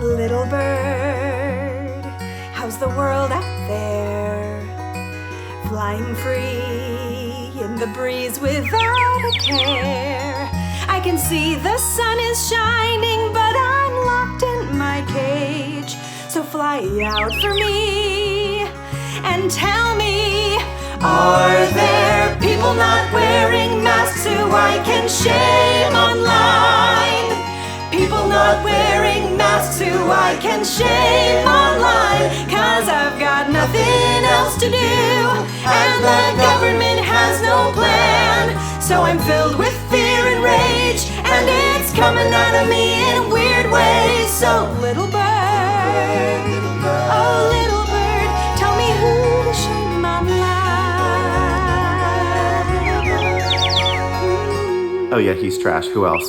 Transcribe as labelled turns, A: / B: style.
A: Little bird, how's the world out there? Flying free in the breeze without a care. I can see the sun is shining, but I'm locked in my cage. So fly out for me and tell me, are there people not wearing masks who I can shame online? People not wearing masks who I can shame online. 'Cause I've got nothing else to do, and the government has no plan. So I'm filled with fear and rage, and it's coming out of me in weird ways. So little bird, oh little bird, tell me who to shame online.
B: Oh yeah, he's trash. Who else?